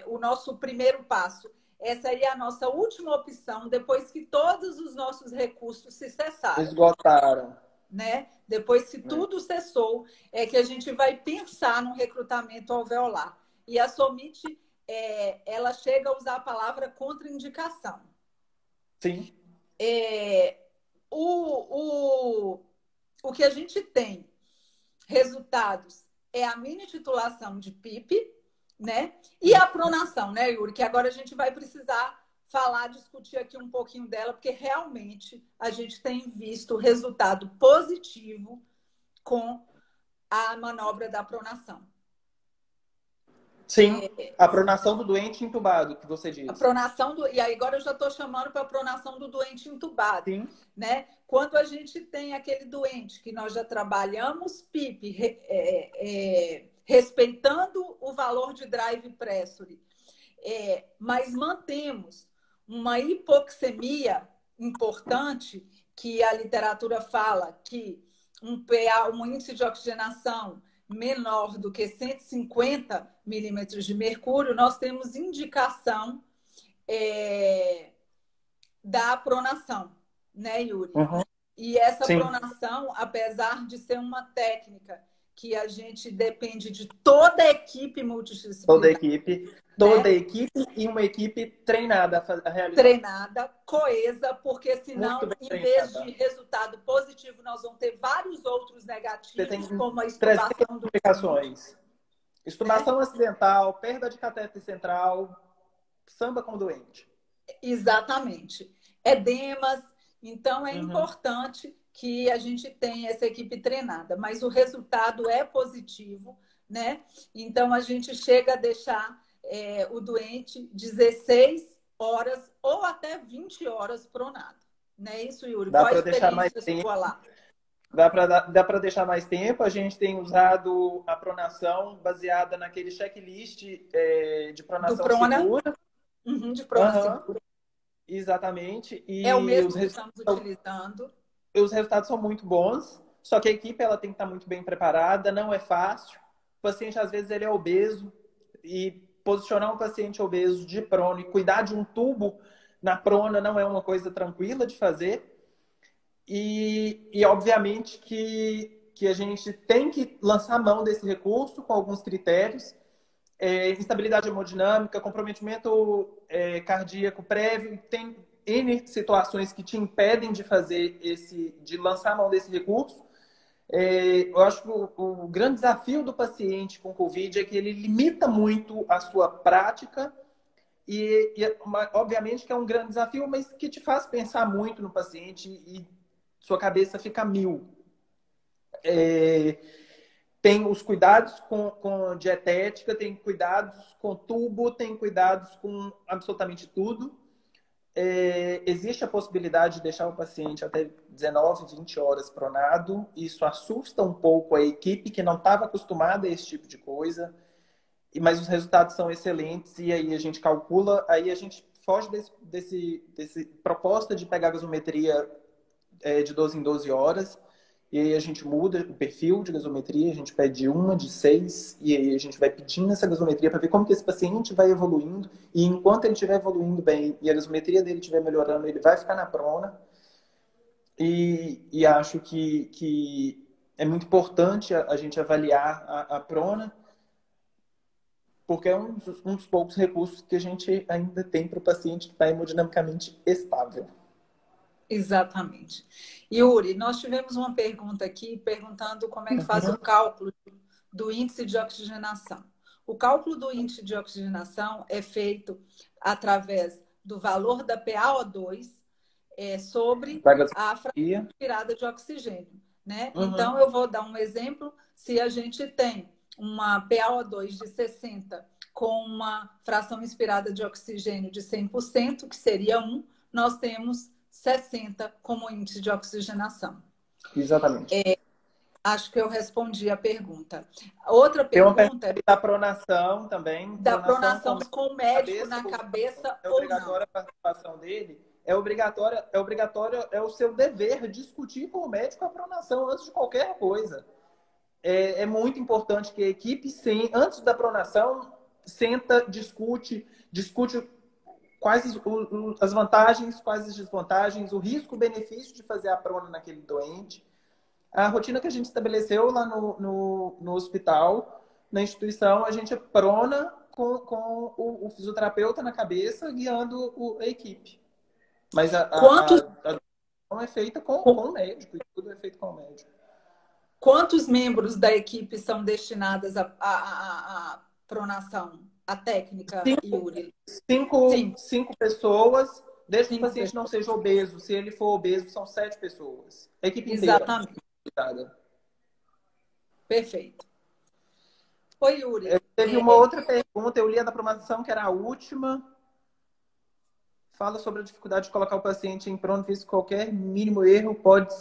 o nosso primeiro passo. Essa aí é a nossa última opção, depois que todos os nossos recursos se cessaram. Esgotaram. Né? Depois que tudo cessou, é que a gente vai pensar no recrutamento alveolar. E a SOMIT, ela chega a usar a palavra contraindicação. Sim. O que a gente tem resultados é a mini titulação de PIP, né? E a pronação, né, Yuri? Que agora a gente vai precisar discutir aqui um pouquinho dela, porque realmente a gente tem visto resultado positivo com a manobra da pronação. Sim, a pronação do doente entubado, que você disse. A pronação e agora eu já estou chamando para a pronação do doente entubado. Sim. Né? Quando a gente tem aquele doente que nós já trabalhamos PIP, respeitando o valor de drive pressure, mas mantemos uma hipoxemia importante, que a literatura fala que um PA, um índice de oxigenação menor do que 150 milímetros de mercúrio, nós temos indicação da pronação, né, Yuri? E essa pronação, apesar de ser uma técnica que a gente depende de toda a equipe multidisciplinar. Toda a equipe e uma equipe treinada a realizar. Treinada, coesa, porque senão, em vez de resultado positivo, nós vamos ter vários outros negativos, como a extubação do complicações. Extubação acidental, perda de catéter central, samba com doente. Exatamente. Edemas. Então, é importante que a gente tenha essa equipe treinada, mas o resultado é positivo, né? Então, a gente chega a deixar o doente 16 horas ou até 20 horas pronado. Não é isso, Yuri? Dá para deixar mais tempo. Dá para deixar mais tempo. A gente tem usado a pronação baseada naquele checklist de pronação segura. De prona segura. Exatamente. E o mesmo que estamos utilizando. Os resultados são muito bons, só que a equipe ela tem que estar muito bem preparada, não é fácil. O paciente, às vezes, ele é obeso e posicionar um paciente obeso de prona e cuidar de um tubo na prona não é uma coisa tranquila de fazer. E obviamente, que a gente tem que lançar mão desse recurso com alguns critérios. Instabilidade hemodinâmica, comprometimento cardíaco prévio, tem N situações que te impedem de de lançar a mão desse recurso. Eu acho que o grande desafio do paciente com Covid é que ele limita muito a sua prática Obviamente que é um grande desafio, mas que te faz pensar muito no paciente e sua cabeça fica a mil. Tem os cuidados com dietética, tem cuidados com tubo, tem cuidados com absolutamente tudo. Existe a possibilidade de deixar o paciente até 19, 20 horas pronado. Isso assusta um pouco a equipe que não estava acostumada a esse tipo de coisa, mas os resultados são excelentes e aí a gente calcula, aí a gente foge desse proposta de pegar a gasometria de 12 em 12 horas. E aí a gente muda o perfil de gasometria, a gente pede uma de 6, e aí a gente vai pedindo essa gasometria para ver como que esse paciente vai evoluindo. E enquanto ele estiver evoluindo bem e a gasometria dele estiver melhorando, ele vai ficar na prona. E acho que é muito importante a gente avaliar a prona, porque é um dos poucos recursos que a gente ainda tem para o paciente que está hemodinamicamente estável. Exatamente. Yuri, nós tivemos uma pergunta aqui perguntando como é que faz o cálculo do índice de oxigenação. O cálculo do índice de oxigenação é feito através do valor da PaO2 sobre a fração inspirada de oxigênio, né? Então, eu vou dar um exemplo. Se a gente tem uma PaO2 de 60 com uma fração inspirada de oxigênio de 100%, que seria 1, nós temos 60 como índice de oxigenação. Exatamente. Acho que eu respondi a pergunta. Outra pergunta é da pronação também. Da pronação com o médico na cabeça é ou obrigatória não. a participação dele. É obrigatório, é o seu dever discutir com o médico a pronação antes de qualquer coisa. É muito importante que a equipe, sim, antes da pronação, senta, discute quais as vantagens, quais as desvantagens, o risco-benefício de fazer a prona naquele doente. A rotina que a gente estabeleceu lá no hospital, na instituição, a gente prona com o fisioterapeuta na cabeça, guiando a equipe. Mas a decisão é feita com o médico, e tudo é feito com o médico. Quantos membros da equipe são destinados à pronação, à técnica, Yuri? Cinco pessoas, desde que o paciente não seja obeso. Se ele for obeso, são 7 pessoas. A equipe inteira. Exatamente. Perfeito. Oi, Yuri. Teve uma outra pergunta, eu li a da pronação, que era a última. Fala sobre a dificuldade de colocar o paciente em prono, visto que qualquer mínimo erro pode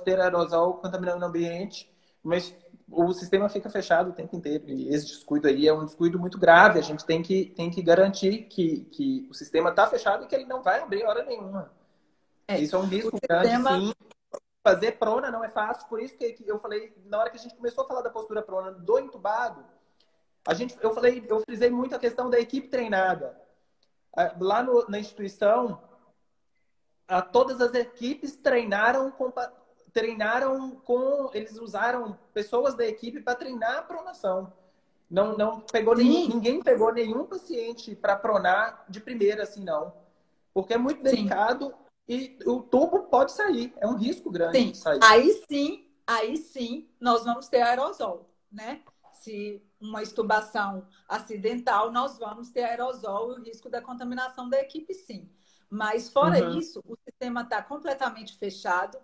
ter aerosol contaminando o ambiente, mas o sistema fica fechado o tempo inteiro. E esse descuido aí é um descuido muito grave. A gente tem que garantir que o sistema está fechado e que ele não vai abrir hora nenhuma. Isso é um risco grande, sim. Fazer prona não é fácil, por isso que eu falei, na hora que a gente começou a falar da postura prona do entubado, eu frisei muito a questão da equipe treinada. Lá na instituição, todas as equipes eles usaram pessoas da equipe para treinar a pronação. Não pegou ninguém pegou nenhum paciente para pronar de primeira, assim, não. Porque é muito delicado e o tubo pode sair. É um risco grande de sair. Aí sim, nós vamos ter aerosol, né? Se uma extubação acidental, nós vamos ter aerosol e o risco da contaminação da equipe, sim. Mas, fora isso, o sistema está completamente fechado.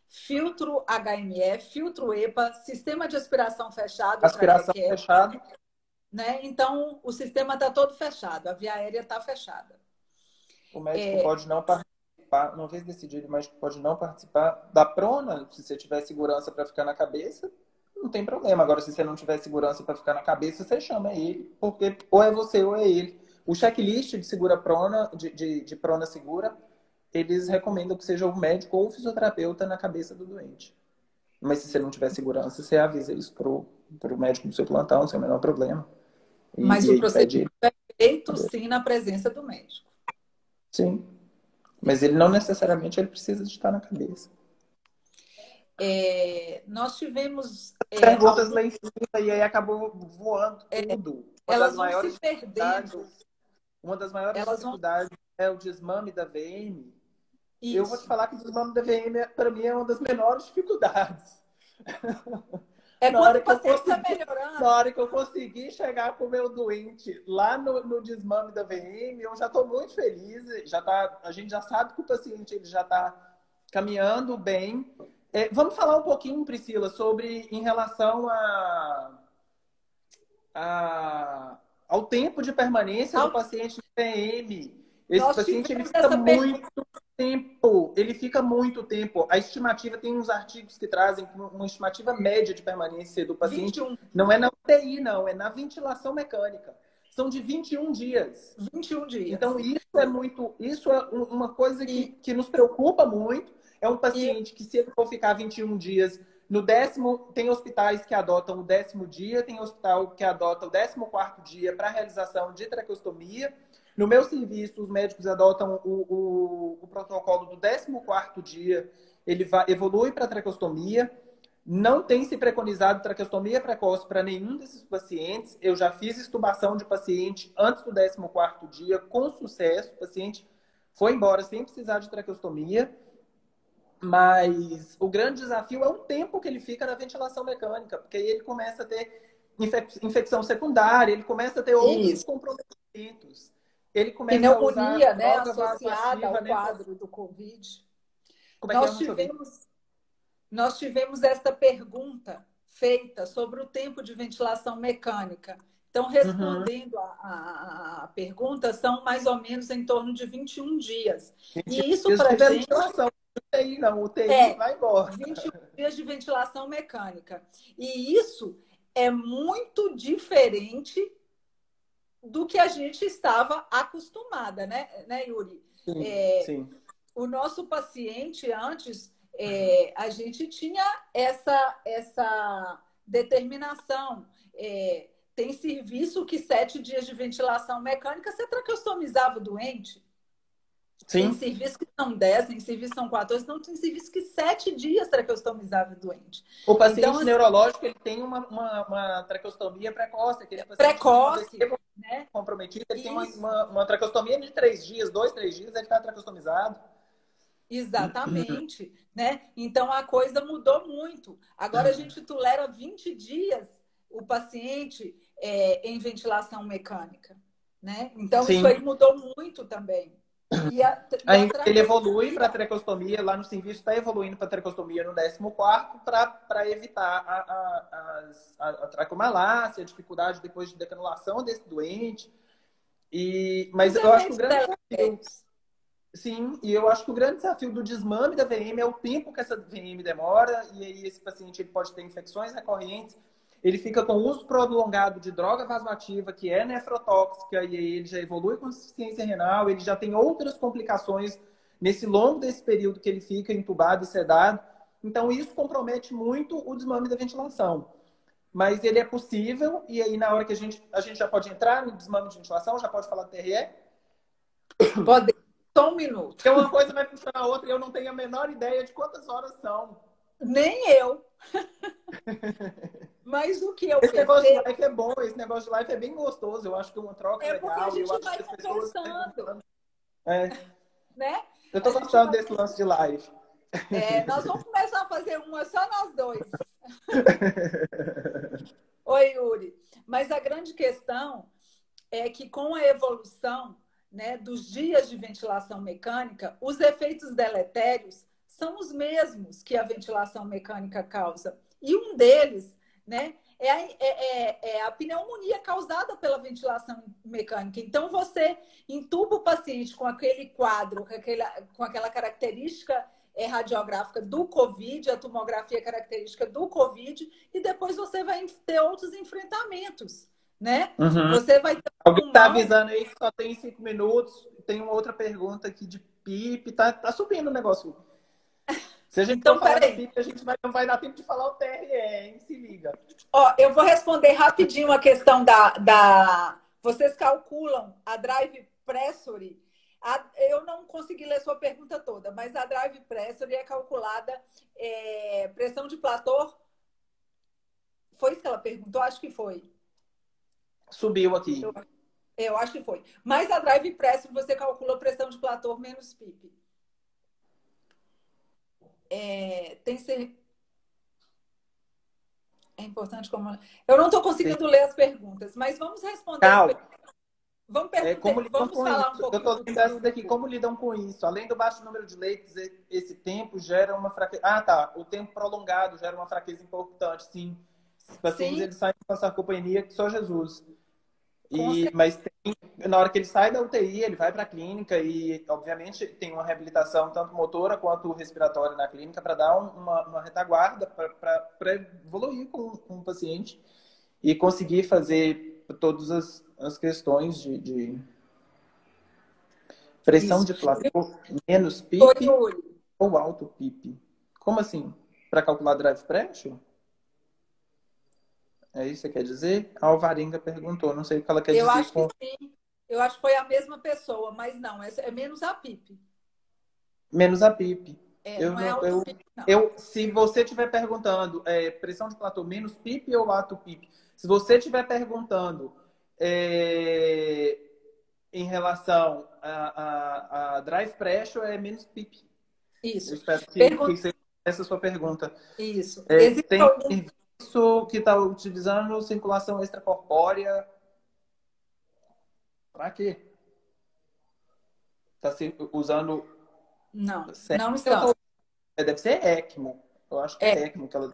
Filtro HME, filtro EPA, sistema de aspiração fechado. Aspiração fechado. Né? Então, o sistema está todo fechado. A via aérea está fechada. O médico pode não participar, uma vez decidido, o médico pode não participar da prona, se você tiver segurança para ficar na cabeça, não tem problema. Agora, se você não tiver segurança para ficar na cabeça, você chama ele, porque ou é você ou é ele. O checklist de segura prona, de prona segura, eles recomendam que seja o médico ou o fisioterapeuta na cabeça do doente. Mas se você não tiver segurança, você avisa eles pro médico do seu plantão, sem o menor problema. Mas o procedimento é feito, sim, na presença do médico. Sim. Mas ele não necessariamente ele precisa de estar na cabeça. Nós tivemos... perguntas lá em cima e aí acabou voando tudo. Elas vão se perdendo. Uma das maiores dificuldades é o desmame da VM. Isso. Eu vou te falar que o desmame da VM, para mim, é uma das menores dificuldades. É Na quando hora o que eu paciente está consegui, na melhorando. hora que eu consegui chegar com o meu doente lá no desmame da VM, eu já estou muito feliz. A gente já sabe que o paciente ele já está caminhando bem. Vamos falar um pouquinho, Priscila, sobre em relação ao tempo de permanência do paciente no PM. Esse Nós paciente tivemos essa pergunta. ele fica muito tempo. A estimativa tem uns artigos que trazem uma estimativa média de permanência do paciente. 21, Não é na UTI, não, é na ventilação mecânica. São de 21 dias. 21 dias. Então, isso é uma coisa E, que nos preocupa muito. É um e paciente que, se ele for ficar 21 dias, no décimo, tem hospitais que adotam o 10º dia, tem hospital que adota o 14º dia para realização de traqueostomia. No meu serviço, os médicos adotam o protocolo do 14º dia, ele evolui para traqueostomia. Não tem se preconizado traqueostomia precoce para nenhum desses pacientes. Eu já fiz extubação de paciente antes do 14º dia, com sucesso. O paciente foi embora sem precisar de traqueostomia. Mas o grande desafio é o tempo que ele fica na ventilação mecânica, porque aí ele começa a ter infecção secundária, ele começa a ter outros isso. comprometimentos. Ele começa a usar Pneumonia, né, droga associada ao vasoativa, né? quadro do Covid. Como é que é? Eu Nós não te ouvi. nós tivemos esta pergunta feita sobre o tempo de ventilação mecânica. Então, Uhum. respondendo a pergunta, são mais ou menos em torno de 21 dias. 21 E isso dias para de a gente ventilação. UTI não, UTI é vai embora. 21 dias de ventilação mecânica. E isso é muito diferente do que a gente estava acostumada, né, Yuri? Sim, É, sim. o nosso paciente antes, a gente tinha essa determinação. Tem serviço que 7 dias de ventilação mecânica você traqueostomizava o doente. Tem Sim. serviço que são 10, tem serviço que são 14, não tem serviço que 7 dias traqueostomizava o doente. O Então, paciente assim, neurológico ele tem uma traqueostomia precoce, aquele paciente que tem um precoce, AVC né? comprometido, ele tem Isso. uma traqueostomia de 3 dias, 2, 3 dias, ele está traqueostomizado. Exatamente, né? Então a coisa mudou muito. Agora a gente tolera 20 dias o paciente em ventilação mecânica, né? Então isso Sim. aí mudou muito também. E a Ainda ele evolui para a traqueostomia, traqueostomia, lá no serviço está evoluindo para a traqueostomia no 14º para evitar a tracomalácia, a dificuldade depois de decanulação desse doente. Mas os eu acho que o efeitos grande desafio, deletérios. sim, e eu acho que o grande desafio do desmame da VM é o tempo que essa VM demora, e aí esse paciente ele pode ter infecções recorrentes, ele fica com uso prolongado de droga vasoativa, que é nefrotóxica, e aí ele já evolui com insuficiência renal, ele já tem outras complicações nesse longo desse período que ele fica entubado e sedado. Então, isso compromete muito o desmame da ventilação. Mas ele é possível, e aí na hora que a gente já pode entrar no desmame de ventilação, já pode falar do TRE. Pode, só um minuto. Porque uma coisa vai puxando a outra e eu não tenho a menor ideia de quantas horas são. Nem eu. Mas o que eu Esse negócio de percebo live é bom, esse negócio de live é bem gostoso. Eu acho que uma troca é é porque a legal e eu gente acho vai que as pessoas conversando, perguntando. É, né? eu A tô gente gostando vai. desse lance de live. Nós vamos começar a fazer uma só nós dois. Oi, Yuri. Mas a grande questão é que com a evolução, né, dos dias de ventilação mecânica, os efeitos deletérios são os mesmos que a ventilação mecânica causa. E um deles, né, é a pneumonia causada pela ventilação mecânica. Então, você entuba o paciente com aquele quadro, com aquela característica radiográfica do COVID, a tomografia característica do COVID, e depois você vai ter outros enfrentamentos, né? Uhum. Você vai ter um Alguém tá pulmão. avisando aí que só tem 5 minutos. Tem uma outra pergunta aqui de PIP. Tá subindo o negócio. Se a gente for Então, falar de peraí. PIP, a gente não vai dar tempo de falar o TRE, hein? Se liga. Ó, eu vou responder rapidinho a questão Vocês calculam a drive pressure? Eu não consegui ler sua pergunta toda, mas a drive pressure é calculada pressão de platô. Foi isso que ela perguntou? Acho que foi. Subiu aqui. Eu acho que foi. Mas a drive pressure você calcula pressão de platô menos PIP. Tem ser. É importante como. Eu não estou conseguindo ler as perguntas, mas vamos responder as Calma. perguntas. Vamos, Como lidam vamos com isso? falar um Eu pouquinho estou lendo essa daqui. Como lidam com isso? Além do baixo número de leitos, esse tempo gera uma fraqueza. Ah, tá. O tempo prolongado gera uma fraqueza importante. Sim. Os pacientes Sim, eles saem com sarcopenia que só Jesus. com certeza. Mas na hora que ele sai da UTI, ele vai para a clínica e, obviamente, tem uma reabilitação tanto motora quanto respiratória na clínica para dar uma retaguarda para evoluir com o paciente e conseguir fazer todas as questões de pressão Isso. de platô menos Oi, PIP Yuri. ou alto PIP. Como assim? Para calcular drive pressure? É isso que você quer dizer? A Alvarenga perguntou. Não sei o que ela quer Eu dizer acho que com sim. Eu acho que foi a mesma pessoa, mas não, é menos a PIP. menos a PIP. É, Eu não é não, alto PIP, não. se você estiver perguntando pressão de platô menos PIP ou lato PIP, se você estiver perguntando é, em relação a drive pressure, é menos PIP. Eu Isso. espero que Pergunta... seja essa a sua pergunta. Isso. Existe Tem algum. serviço que está utilizando circulação extracorpórea para quê? Está usando. Não, Sério? não estão. Deve ser ECMO. Eu acho que É, é ECMO que ela.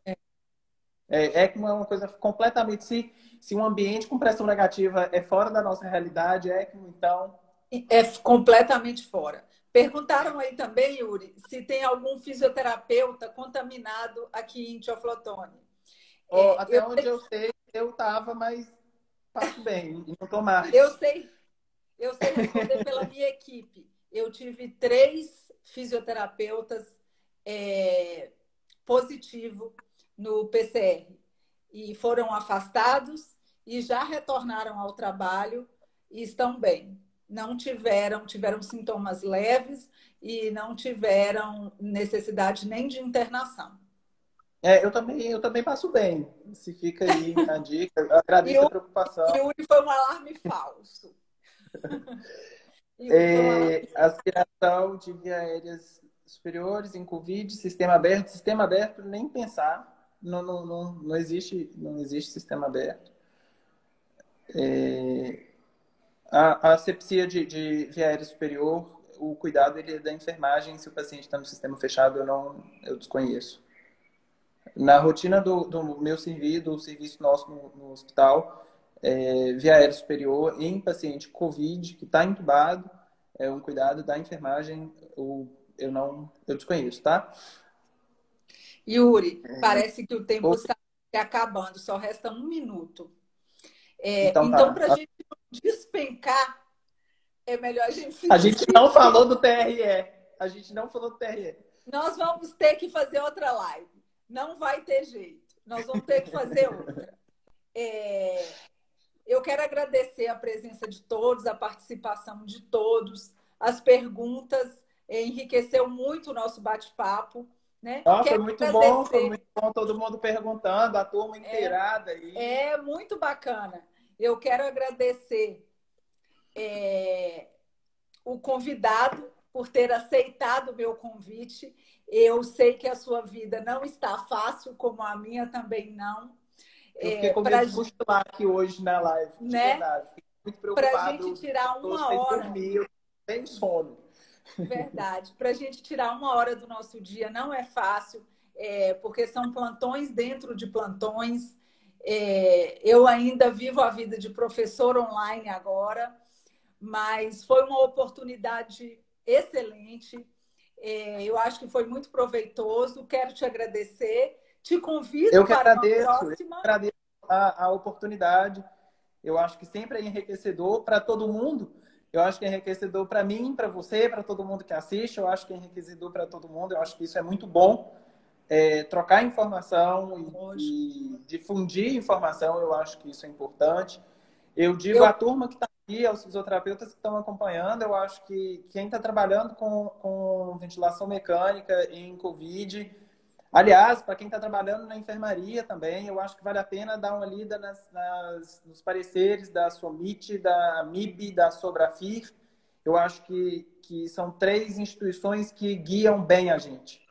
ECMO é uma coisa completamente. Se um ambiente com pressão negativa é fora da nossa realidade, ECMO, então. é completamente fora. Perguntaram aí também, Yuri, se tem algum fisioterapeuta contaminado aqui em Teoflotone. Até onde eu sei, eu estava, mas passo bem, e não estou Eu mais. sei, eu sei responder pela minha equipe. Eu tive 3 fisioterapeutas positivo no PCR e foram afastados e já retornaram ao trabalho e estão bem. Não tiveram sintomas leves e não tiveram necessidade nem de internação. Eu também passo bem. Se fica aí a dica, eu E agradeço a o preocupação. Yuri foi um alarme falso. Yuri foi um alarme. Aspiração de via aéreas superiores em Covid, sistema aberto, nem pensar. Não existe sistema aberto. A asepsia de via aérea superior, o cuidado ele é da enfermagem. Se o paciente está no sistema fechado, eu desconheço. Na rotina do meu serviço, do serviço nosso no hospital, via aérea superior em paciente COVID que está entubado, é um cuidado da enfermagem, eu desconheço, tá? Yuri, parece que o tempo Ou- está se acabando, só resta 1 minuto. Então Então, para a tá. gente não despencar, é melhor a gente se A gente não despedir. falou do TRE. A gente não falou do TRE. Nós vamos ter que fazer outra live. Não vai ter jeito. Nós vamos ter que fazer outra. É, eu quero agradecer a presença de todos, a participação de todos, as perguntas. Enriqueceu muito o nosso bate-papo. Né? Foi Quero muito agradecer. bom todo mundo perguntando, a turma inteirada aí. É muito bacana. Eu quero agradecer o convidado por ter aceitado o meu convite. Eu sei que a sua vida não está fácil, como a minha também não. Eu fiquei com medo Para de cochilar aqui hoje na live, de né? verdade. Fiquei muito Para gente preocupado. tirar Estou uma sem hora, dormir, eu tenho sono. verdade, para a gente tirar uma hora do nosso dia não é fácil, porque são plantões dentro de plantões. Eu ainda vivo a vida de professor online agora, mas foi uma oportunidade excelente. Eu acho que foi muito proveitoso. Quero te agradecer. Te convido Eu que para uma agradeço, próxima. a oportunidade. Eu acho que sempre é enriquecedor para todo mundo. Eu acho que é enriquecedor para mim, para você, para todo mundo que assiste. Eu acho que é enriquecedor para todo mundo. Eu acho que isso é muito bom. Trocar informação Lógico. e difundir informação, eu acho que isso é importante. Eu digo Eu, à turma que está aqui, aos fisioterapeutas que estão acompanhando, eu acho que quem está trabalhando com ventilação mecânica em Covid, aliás, para quem está trabalhando na enfermaria também, eu acho que vale a pena dar uma lida nos pareceres da SOMIT, da MIB, da Sobrafir. Eu acho que são 3 instituições que guiam bem a gente.